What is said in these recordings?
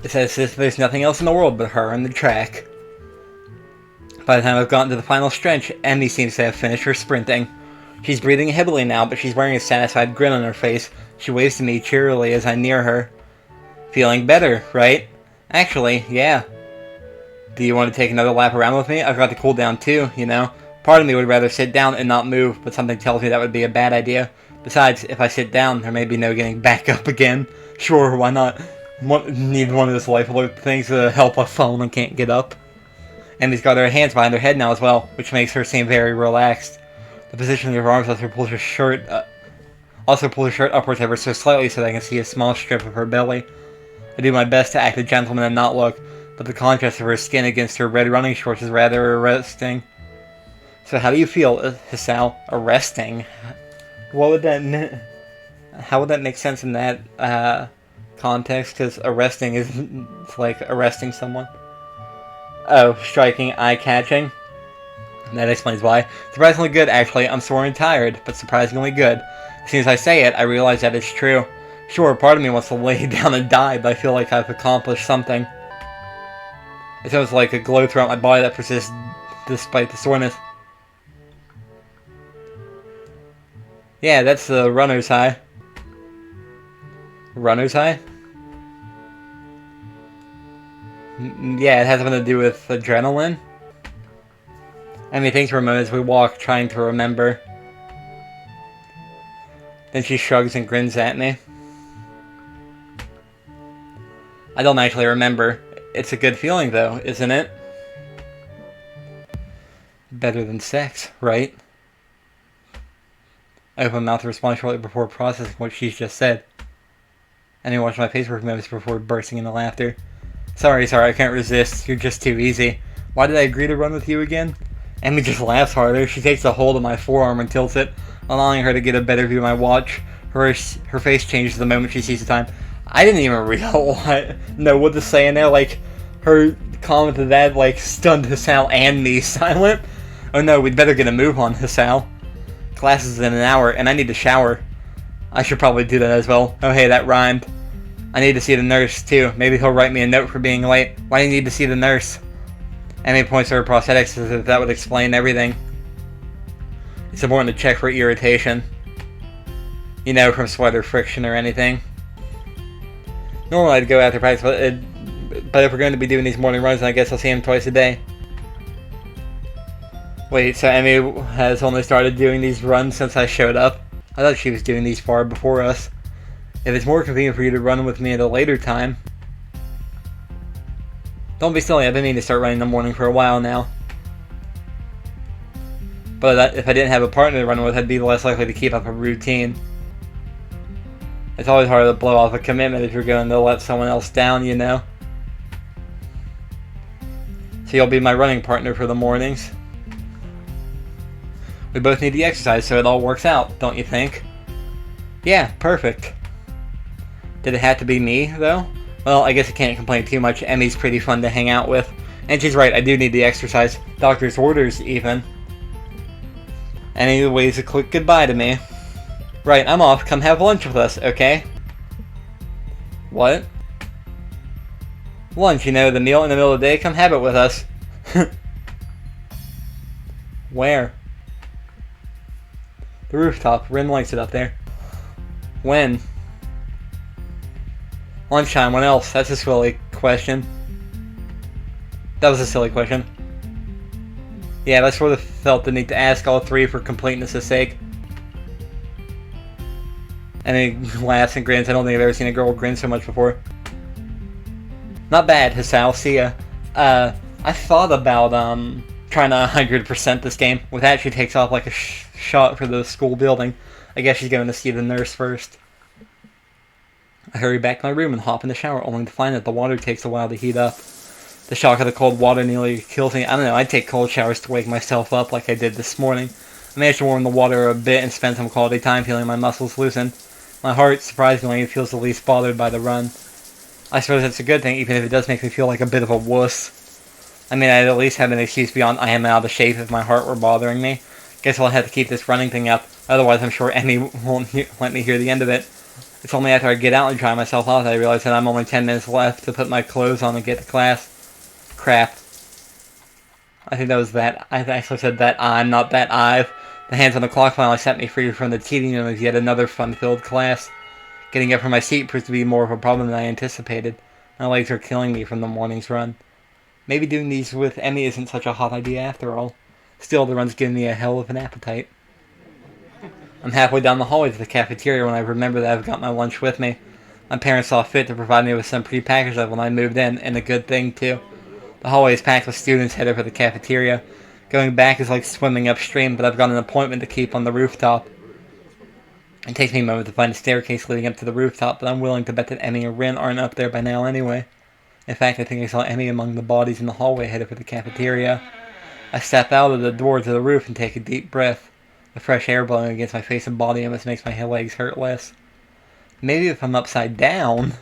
It's as if there's nothing else in the world but her and the track. By the time I've gotten to the final stretch, Emmy seems to have finished her sprinting. She's breathing heavily now, but she's wearing a satisfied grin on her face. She waves to me cheerily as I near her. Feeling better, right? Actually, yeah. Do you want to take another lap around with me? I've got to cool down too, you know? Part of me would rather sit down and not move, but something tells me that would be a bad idea. Besides, if I sit down, there may be no getting back up again. Sure, why not? Need one of those life alert things to help a phone and can't get up. Emmy's got her hands behind her head now as well, which makes her seem very relaxed. The position of her arms lets her pull her shirt, also pull her shirt upwards ever so slightly so that I can see a small strip of her belly. I do my best to act a gentleman and not look, but the contrast of her skin against her red running shorts is rather arresting. So how do you feel, Hisao? Arresting? What would that how would that make sense in that context? Because arresting is like arresting someone. Oh, striking, eye-catching. That explains why. Surprisingly good, actually. I'm sore and tired, but surprisingly good. As soon as I say it, I realize that it's true. Sure, part of me wants to lay down and die, but I feel like I've accomplished something. It feels like a glow throughout my body that persists despite the soreness. Yeah, that's the runner's high. Runner's high? Yeah, it has something to do with adrenaline. Emmy thinks for a moment as we walk, trying to remember. Then she shrugs and grins at me. I don't actually remember. It's a good feeling, though, isn't it? Better than sex, right? I open my mouth to respond shortly before processing what she's just said. Emmy watched my face for a few minutes before bursting into laughter. Sorry, I can't resist. You're just too easy. Why did I agree to run with you again? Emmy just laughs harder. She takes a hold of my forearm and tilts it, allowing her to get a better view of my watch. Her face changes the moment she sees the time. I didn't even know what to say in there. Like, her comment to that, like, stunned Hisao and me silent. Oh no, we'd better get a move on, Hisao. Class is in an hour, and I need to shower. I should probably do that as well. Oh hey, that rhymed. I need to see the nurse, too. Maybe he'll write me a note for being late. Why do you need to see the nurse? Emmy points to her prosthetics as if that would explain everything. It's important to check for irritation. You know, from sweat or friction or anything. Normally I'd go after practice, but if we're going to be doing these morning runs, then I guess I'll see him twice a day. Wait, so Emmy has only started doing these runs since I showed up? I thought she was doing these far before us. If it's more convenient for you to run with me at a later time. Don't be silly, I've been meaning to start running in the morning for a while now. But if I didn't have a partner to run with, I'd be less likely to keep up a routine. It's always harder to blow off a commitment if you're going to let someone else down, you know? So you'll be my running partner for the mornings. We both need the exercise, so it all works out, don't you think? Yeah, perfect. Did it have to be me, though? Well, I guess I can't complain too much. Emmy's pretty fun to hang out with. And she's right, I do need the exercise. Doctor's orders, even. Emmy waves a quick goodbye to me. Right, I'm off. Come have lunch with us, okay? What? Lunch, you know, the meal in the middle of the day. Come have it with us. Where? The rooftop. Rin likes it up there. When? Lunchtime, when else? That's a silly question. That was a silly question. Yeah, I sort of felt the need to ask all three for completeness' sake. And he laughs and grins. I don't think I've ever seen a girl grin so much before. Not bad, Hisao. See ya. I thought about trying to 100% this game. With that, she takes off like a shot for the school building. I guess she's going to see the nurse first. I hurry back to my room and hop in the shower, only to find that the water takes a while to heat up. The shock of the cold water nearly kills me. I don't know, I'd take cold showers to wake myself up like I did this morning. I managed to warm the water a bit and spend some quality time feeling my muscles loosen. My heart, surprisingly, feels the least bothered by the run. I suppose that's a good thing, even if it does make me feel like a bit of a wuss. I mean, I'd at least have an excuse beyond I am out of shape if my heart were bothering me. Guess I'll have to keep this running thing up, otherwise I'm sure Emmy won't let me hear the end of it. It's only after I get out and dry myself off that I realize that I'm only 10 minutes left to put my clothes on and get to class. Crap. I think that was that. I actually said that I'm, not that I've. The hands on the clock finally set me free from the tedium of yet another fun-filled class. Getting up from my seat proved to be more of a problem than I anticipated. My legs are killing me from the morning's run. Maybe doing these with Emmy isn't such a hot idea after all. Still, the run's giving me a hell of an appetite. I'm halfway down the hallway to the cafeteria when I remember that I've got my lunch with me. My parents saw fit to provide me with some prepackaged stuff when I moved in, and a good thing, too. The hallway is packed with students headed for the cafeteria. Going back is like swimming upstream, but I've got an appointment to keep on the rooftop. It takes me a moment to find a staircase leading up to the rooftop, but I'm willing to bet that Emmy and Rin aren't up there by now anyway. In fact, I think I saw Emmy among the bodies in the hallway headed for the cafeteria. I step out of the door to the roof and take a deep breath. The fresh air blowing against my face and body almost makes my legs hurt less. Maybe if I'm upside down...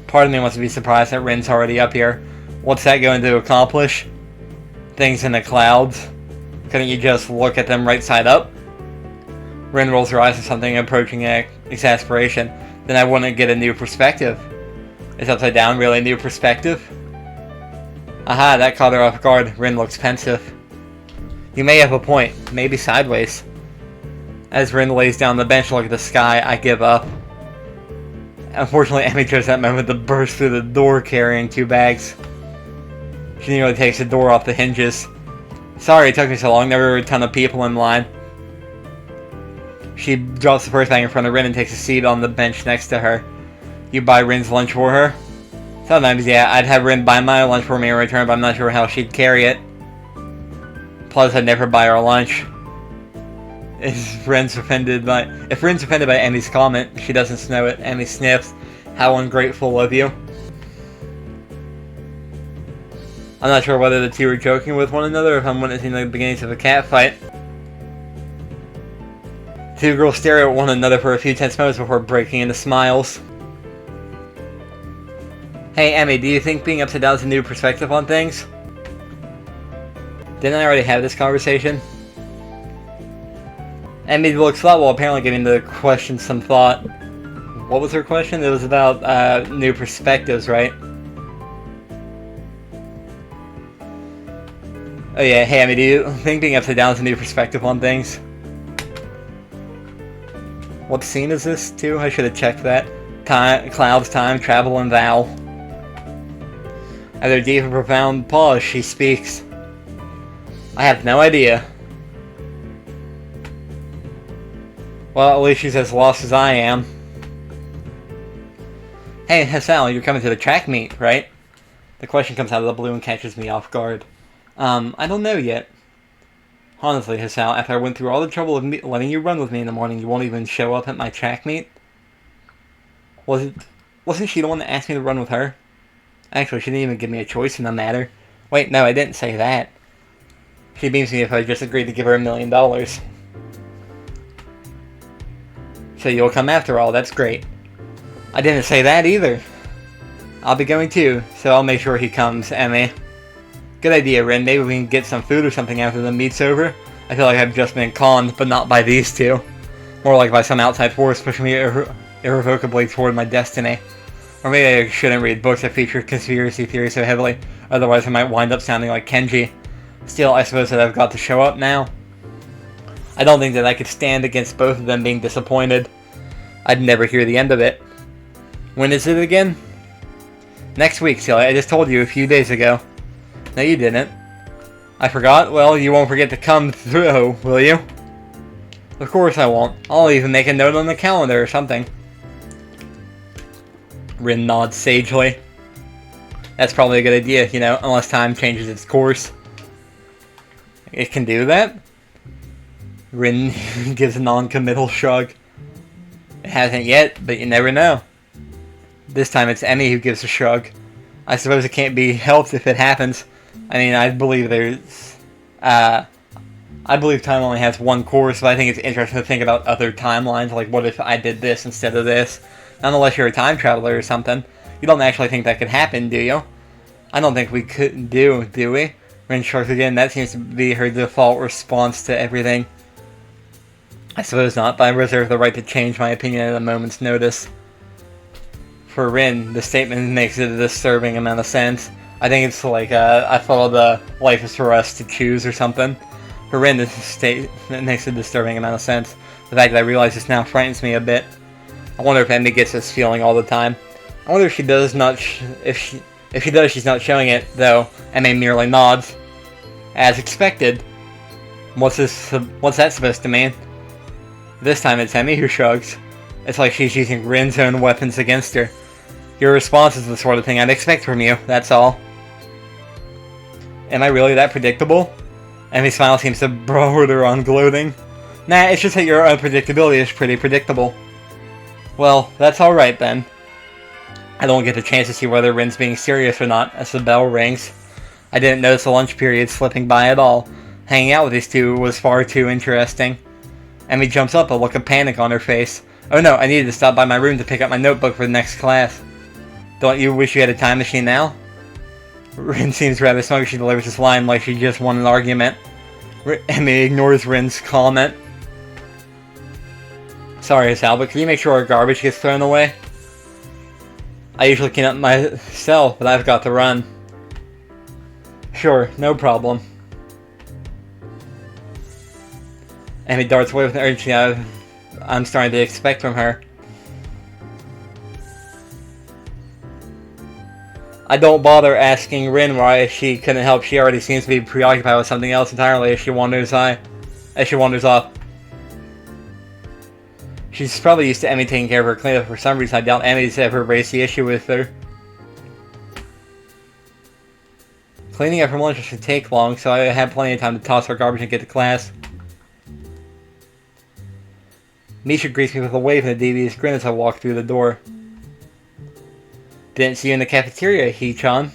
Part of me wants to be surprised that Rin's already up here. What's that going to accomplish? Things in the clouds? Couldn't you just look at them right side up? Rin rolls her eyes at something approaching exasperation. Then I wouldn't get a new perspective. Is upside down really a new perspective? Aha, that caught her off guard. Rin looks pensive. You may have a point. Maybe sideways. As Rin lays down on the bench to look at the sky, I give up. Unfortunately, Emmy chose that moment to burst through the door carrying 2 bags. She nearly takes the door off the hinges. Sorry it took me so long. There were a ton of people in line. She drops the first bag in front of Rin and takes a seat on the bench next to her. You buy Rin's lunch for her? Sometimes, yeah. I'd have Rin buy my lunch for me in return, but I'm not sure how she'd carry it. Plus, I'd never buy her lunch. If Rin's offended by Emmy's comment, she doesn't know it. Emmy sniffs. How ungrateful of you. I'm not sure whether the two are joking with one another or if I'm witnessing the beginnings of a cat fight. 2 girls stare at one another for a few tense moments before breaking into smiles. Hey Emmy, do you think being upside down is a new perspective on things? Didn't I already have this conversation? Emmy looks thought while apparently giving the question some thought. What was her question? It was about new perspectives, right? Oh yeah, hey Emmy, do you think being upside down is a new perspective on things? What scene is this too? I should have checked that. Clouds, time, travel, and thou. After a deep and profound pause, she speaks. I have no idea. Well, at least she's as lost as I am. Hey, Hassel, you're coming to the track meet, right? The question comes out of the blue and catches me off guard. I don't know yet. Honestly, Hassel, after I went through all the trouble of letting you run with me in the morning, you won't even show up at my track meet? Wasn't she the one that asked me to run with her? Actually, she didn't even give me a choice in the matter. Wait, no, I didn't say that. She beams me if I just agreed to give her $1 million. So you'll come after all, that's great. I didn't say that either. I'll be going too, so I'll make sure he comes, Emmy. Good idea, Rin. Maybe we can get some food or something after the meet's over. I feel like I've just been conned, but not by these two. More like by some outside force pushing me irrevocably toward my destiny. Or maybe I shouldn't read books that feature conspiracy theories so heavily, otherwise I might wind up sounding like Kenji. Still, I suppose that I've got to show up now. I don't think that I could stand against both of them being disappointed. I'd never hear the end of it. When is it again? Next week, silly. I just told you a few days ago. No, you didn't. I forgot? Well, you won't forget to come through, will you? Of course I won't. I'll even make a note on the calendar or something. Rin nods sagely. That's probably a good idea, you know, unless time changes its course. It can do that? Rin gives a non-committal shrug. It hasn't yet, but you never know. This time it's Emmy who gives a shrug. I suppose it can't be helped if it happens. I mean, I believe time only has one course, but I think it's interesting to think about other timelines, like what if I did this instead of this? Not unless you're a time traveler or something. You don't actually think that could happen, do you? I don't think we could do we? Rin shrugs again. That seems to be her default response to everything. I suppose not, but I reserve the right to change my opinion at a moment's notice. For Rin, the statement makes a disturbing amount of sense. I think it's like, I follow the life is for us to choose or something. For Rin, this statement makes a disturbing amount of sense. The fact that I realize this now frightens me a bit. I wonder if Emmy gets this feeling all the time. I wonder if she does not, if she does, she's not showing it, though. Emmy merely nods. As expected. What's that supposed to mean? This time it's Emmy who shrugs. It's like she's using Rin's own weapons against her. Your response is the sort of thing I'd expect from you, that's all. Am I really that predictable? Emmy's smile seems to border on gloating. Nah, it's just that your unpredictability is pretty predictable. Well, that's alright then. I don't get the chance to see whether Rin's being serious or not as the bell rings. I didn't notice the lunch period slipping by at all. Hanging out with these two was far too interesting. Emmy jumps up, a look of panic on her face. Oh no, I needed to stop by my room to pick up my notebook for the next class. Don't you wish you had a time machine now? Rin seems rather smug as she delivers this line like she just won an argument. Emmy ignores Rin's comment. Sorry, Sal, but can you make sure our garbage gets thrown away? I usually clean up myself, but I've got to run. Sure, no problem. Emmy darts away with an urgency I'm starting to expect from her. I don't bother asking Rin why she couldn't help. She already seems to be preoccupied with something else entirely as she wanders off. She's probably used to Emmy taking care of her cleanup. For some reason, I doubt Emmy's ever raised the issue with her. Cleaning up from lunch should take long, so I have plenty of time to toss our garbage and get to class. Misha greets me with a wave and a devious grin as I walk through the door. Didn't see you in the cafeteria, Hee-chan.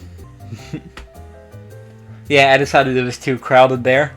Yeah, I decided it was too crowded there.